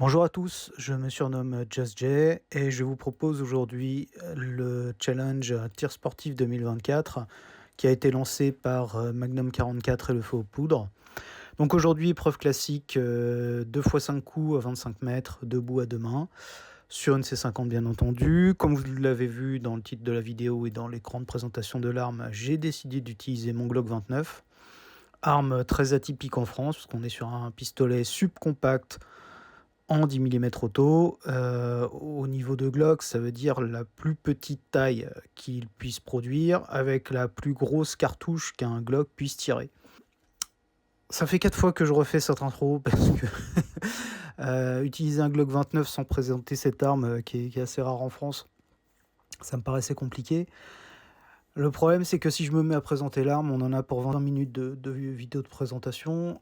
Bonjour à tous, je me surnomme Just Jay et je vous propose aujourd'hui le challenge tir sportif 2024 qui a été lancé par Magnum 44 et le feu aux poudres. Donc aujourd'hui, épreuve classique 2 x 5 coups à 25 mètres, debout à deux mains, sur une C50 bien entendu. Comme vous l'avez vu dans le titre de la vidéo et dans l'écran de présentation de l'arme, j'ai décidé d'utiliser mon Glock 29. Arme très atypique en France, parce qu'on est sur un pistolet subcompact en 10 mm auto. Au niveau de Glock, ça veut dire la plus petite taille qu'il puisse produire avec la plus grosse cartouche qu'un Glock puisse tirer. Ça fait 4 fois que je refais cette intro parce que utiliser un Glock 29 sans présenter cette arme qui est assez rare en France, ça me paraissait compliqué. Le problème, c'est que si je me mets à présenter l'arme, on en a pour 20 minutes de vidéo de présentation.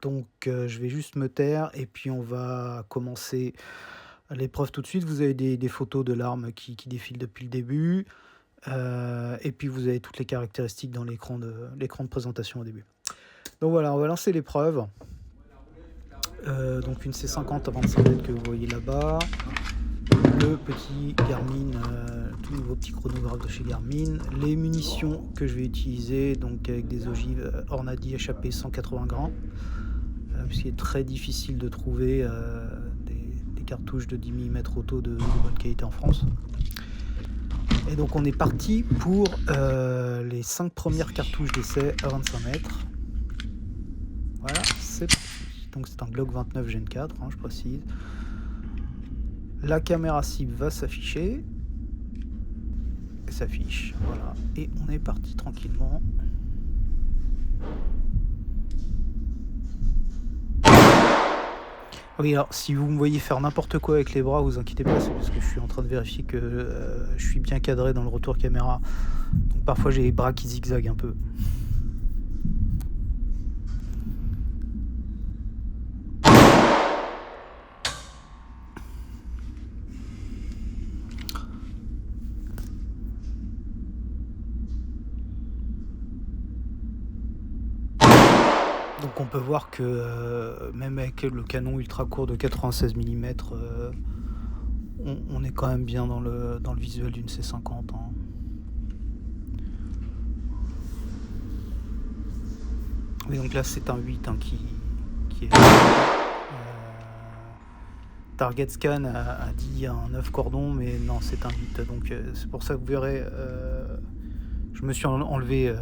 Donc, je vais juste me taire et puis on va commencer l'épreuve tout de suite. Vous avez des photos de l'arme qui défilent depuis le début. Et puis, vous avez toutes les caractéristiques dans l'écran de présentation au début. Donc voilà, on va lancer l'épreuve. Donc une C50 à 25 mètres que vous voyez là-bas. Le petit Garmin, tout nouveau petit chronographe de chez Garmin. Les munitions que je vais utiliser, donc avec des ogives Hornady HAP 180 grammes, puisqu'il est très difficile de trouver des cartouches de 10 mm auto de bonne qualité en France. Et donc on est parti pour les 5 premières cartouches d'essai à 25 mètres. Voilà, c'est parti. Donc c'est un Glock 29 Gen 4, je précise. La caméra cible va s'afficher. Elle s'affiche, voilà. Et on est parti tranquillement. Oui, alors si vous me voyez faire n'importe quoi avec les bras, vous inquiétez pas, c'est parce que je suis en train de vérifier que je suis bien cadré dans le retour caméra. Donc parfois j'ai les bras qui zigzaguent un peu. Donc on peut voir que même avec le canon ultra court de 96 mm, on est quand même bien dans le visuel d'une C50. Oui, donc là c'est un 8 qui est... Target Scan a dit un 9 cordon, mais non, c'est un 8. Donc c'est pour ça que vous verrez, je me suis enlevé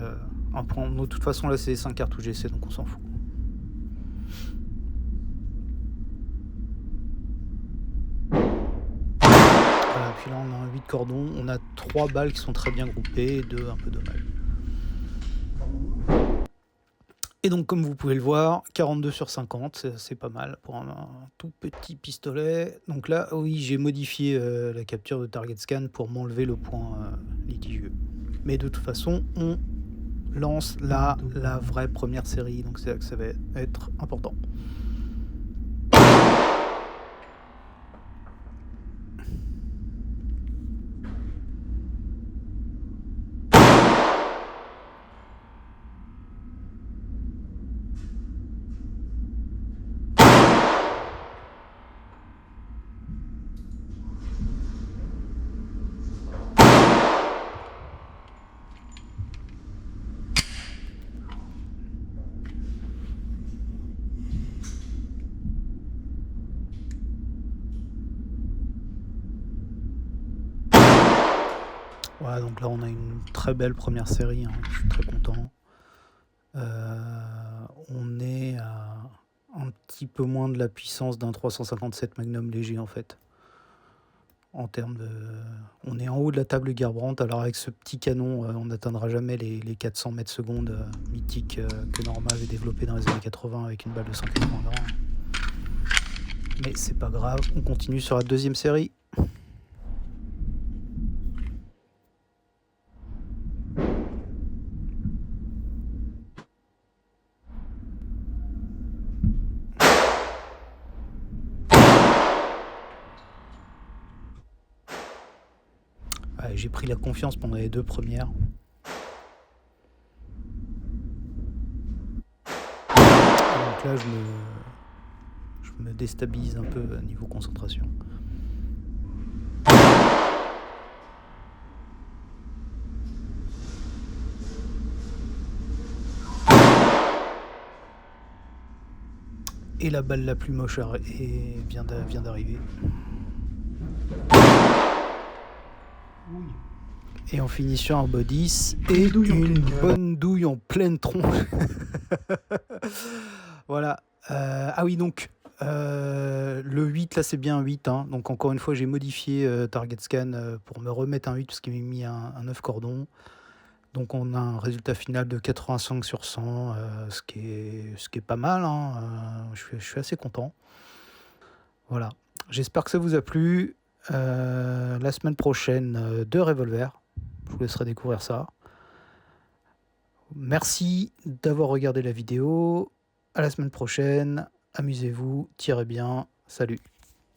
un point. De toute façon, là, c'est 5 cartouches GC, donc on s'en fout. Voilà, puis là, on a un 8 cordon. On a 3 balles qui sont très bien groupées et 2 un peu dommage. Et donc, comme vous pouvez le voir, 42 sur 50, c'est pas mal pour un tout petit pistolet. Donc là, oui, j'ai modifié la capture de Target Scan pour m'enlever le point litigieux. Mais de toute façon, on lance là la vraie première série, donc c'est là que ça va être important. Voilà, donc là on a une très belle première série, je suis très content. On est à un petit peu moins de la puissance d'un 357 Magnum léger en fait. En termes de... On est en haut de la table Garbrandt, alors avec ce petit canon, on n'atteindra jamais les 400 mètres secondes mythiques que Norma avait développé dans les années 80 avec une balle de 180 grammes. Mais c'est pas grave, on continue sur la deuxième série. Ouais, j'ai pris la confiance pendant les 2 premières. Donc là, je me déstabilise un peu niveau concentration. Et la balle la plus moche vient d'arriver. Et on finit sur un body et une bonne douille en pleine tronche. Voilà. Ah oui, donc le 8, là c'est bien un 8. Hein. Donc encore une fois, j'ai modifié Target Scan pour me remettre un 8 parce qu'il m'a mis un 9 cordon. Donc on a un résultat final de 85 sur 100, ce qui est pas mal. Hein. Je suis assez content. Voilà. J'espère que ça vous a plu. La semaine prochaine, 2 revolvers. Je vous laisserai découvrir ça. Merci d'avoir regardé la vidéo. À la semaine prochaine. Amusez-vous, tirez bien. Salut.